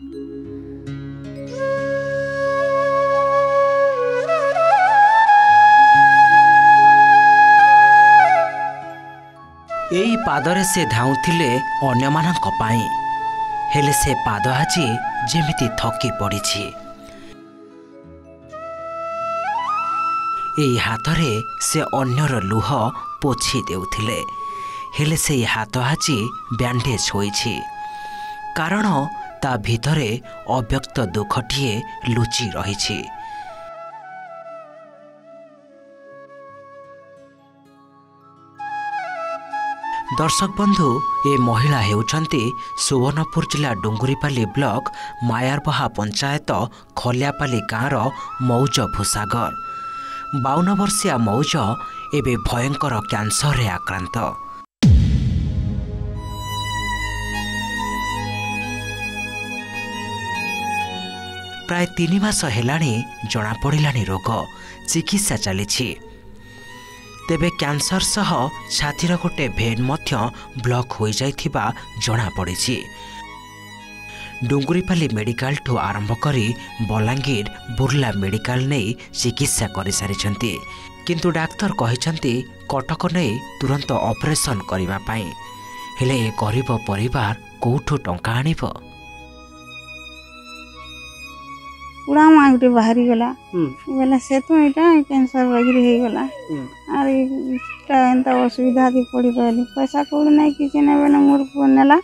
एई पादरे से धाउथिले अन्यमानंक पाई हेले से पाद आज जेमिति थकी पड़िछि। एई हाथरे से अन्यर लुह पोछि देउथिले हेले से हाथ आज ब्यान्डेज होइछि कारण ता भितरे अव्यक्त दुखटिए लुचि रहिछि। दर्शक बंधु ए महिला हेउछंती सुवर्णपुर जिला डुंगुरीपाली ब्लॉक मायारबहा पंचायत खलियापाली गाँवर मौज भूसागर। 52 वर्षिया मौज एबे भयंकर कैंसर रे आक्रांत। प्राय 3 मास हेलाणी जना पड़िलानी रोग चिकित्सा चलीछि। तेबे कैंसर सह छातीर गोटे भेन मध्य ब्लॉक हो जाइथिबा जना पड़िछि। डुंगुरीपाली मेडिकल ठू आरंभ करी बलांगीर बुर्ला मेडिकल नहीं चिकित्सा कर सारिछंती किंतु डाक्तर कहिछंती कटक नहीं तुरंत ऑपरेशन करिबा पई हेले ए गरीब परिवार कोठो टंका आनिबो। पूरा माँ गोटे बाहरी गला बोला से तो यहाँ कैंसर वगैरह हो गला आर एंता असुविधा थी पड़ी रही पैसा कौड़ ना किसी ना बोले मोर पुआ नेला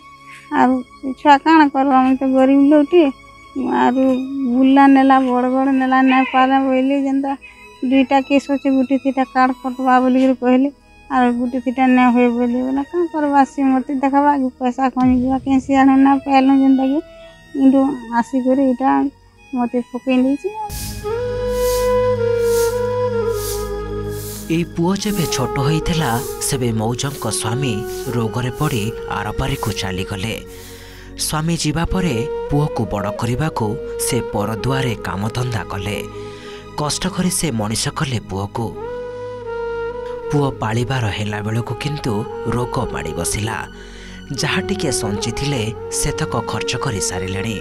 आर छुआ काण करवा तो गरीब लोटे आर बुला नेला बड़ बड़ नेला ना पारे बोले जेनता 2टा केस अच्छे गोटे 3टा कार्ड कटवा बोल कहले आर गोटे 3टा ना हुए बोले बोला कौन करवा सी मत देखा पैसा कौन जा कैसी आने ना पाइल जेनता कि किंतु आसिक यहाँ मत पकई ए पुओ जेबे छोट होइथिला सेबे मौजंक स्वामी रोगरे पड़ी आरपारी को चली गले। स्वामी जीवा परे पुओ को बड़ करने को से परदुआरे कामधंदा कले कष्ट करी से मनीष कले पुओ को। पुओ पालिबार हेला बेलको किंतु रोग माड़ी बसिला जहा टिके संची थिले सेतक खर्च करी सारिलेणी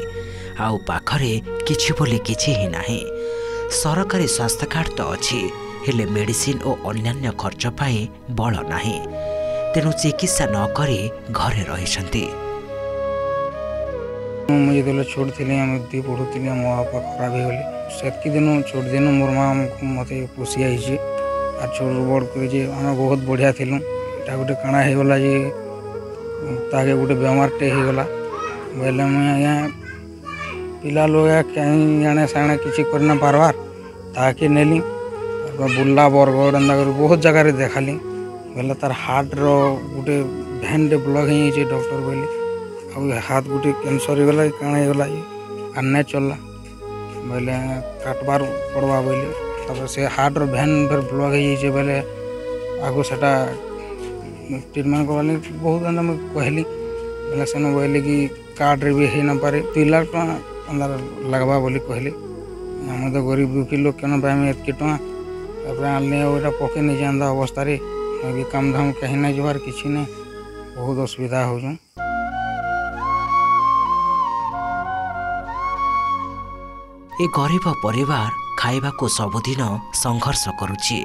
आउ पाखरे किछि बोली किछि ही नाही। सरकारी स्वास्थ्य कार्ड तो अच्छी हेले मेडिसिन और अन्यान्य खर्च पाई बल नाही तेणु चिकित्सा न करी घरे रहिसंती। मुझे तो छोड़ थी दी पढ़ुली मो बापा खराब हो गले से दिन छोट दिन मोर माँ मत पोषी आई आ छोट बड़ कर बहुत बढ़िया थिलु एटा गोटे काଣା होगला जे ताके गोटे बेमारटे होगला बोले मुझे आज्ञा पिला लोग कहीं जाने साने किसी करना पारबार ताके नेली बुल्ला बरगड़ एंता कर बहुत जगह देखाली बोले तार हार्ट रो गोटे भेन ब्लॉक हो डॉक्टर बोले आ हाथ गोटे कैंसर होगला काଣା होगला आर नहीं चलला बोले काटबार पड़वा बोले से हार्ट रो भेन फिर ब्लॉक हो बोले आगो सेटा ट्रीटमेंट करवाली बहुत एंता कहली बोले से बोले कि कार्ड रे भी हो ना पारे 3 लाख टका लगवा बोली कहली आम तो गरीब दुखी लोग क्या पाइमे एतकी टका आने वोटा पके नहीं जाता अवस्था भी काम धाम कहीं नहीं जबार किसी नहीं बहुत असुविधा हो। ए गरीब परिवार खाइबा को सबुदिन संघर्ष करुची।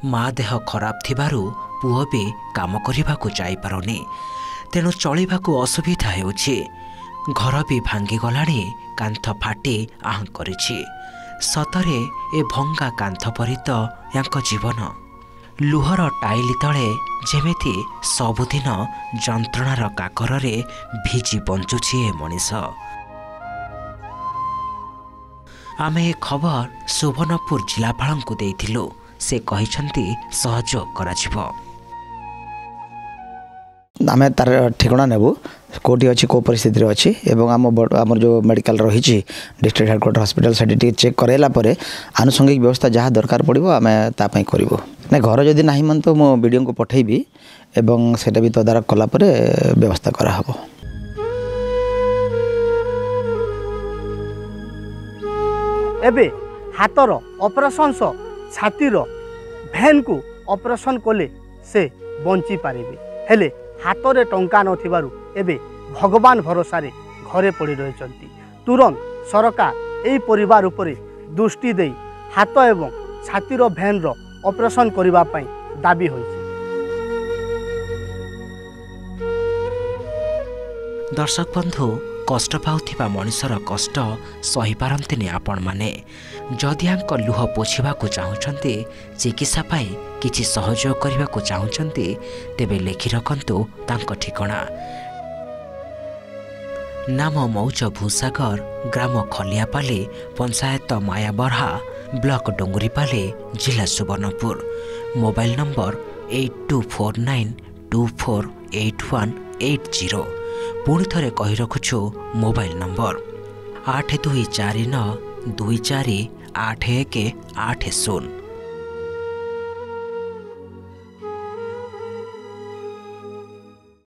माँ देह खराब थिबारु पुओ भी काम करने को जाई पारुनी तेणु चलिबा को असुविधा हेउची। घर भी भांगी गलाणी कांथ फाटी आहं करिछि। सतरे ए भंगा कांथ परी तो यांक जीवन लुहर टाइली तले जेमिति सबुदिन जंत्रणार काकरे भिजी बंचुछि ए मनीष। आमे ए खबर सुवर्णपुर जिलापाल को देइथिलु से कहिसंती सहयोग कराजिबो। आम तार ठिकना नेबू कौटी अच्छी कौ परिस्थिति अच्छी आम जो मेडिकल रही डिस्ट्रिक्ट हेडक्वार्टर हॉस्पिटल से चेक कराइला आनुषंगिक व्यवस्था जहाँ दरकार पड़ो आम तापाई करूँ ना घर जदि ना मन तो मो वीडियो को पठेबी एवं सेटा भी तदारक कला व्यवस्था कराहब। एबे हाथर ऑपरेशन सो छातीर भेन को ऑपरेशन कले से बंची पारिबे हेले हाथ में टंका नथिबारु एबे भगवान भरोसा रे घरे पड़ी रही तुरंत सरकार यही परिवार उपरे दृष्टि दे हाथ एवं छातीर भेन ऑपरेशन करने दाबी होइछि। दर्शक बंधु कष्ट पाउथिबा मनुष्यर कष्ट सही पारंतिनी आपण माने जदि लुह पोछिबा को चाहुचंती चिकित्सा पाई किछि सहयोग करबा को चाहुचंती तेबे लेखि रखंतु तांको ठिकाना नाम मौज भूसागर ग्राम खलियापाली पंचायत मायाबरहा ब्लॉक डोंगरीपाली जिला सुवर्णपुर मोबाइल नंबर 8249248180 पुणी थरे कही रखुछु मोबाइल नंबर 8249248180।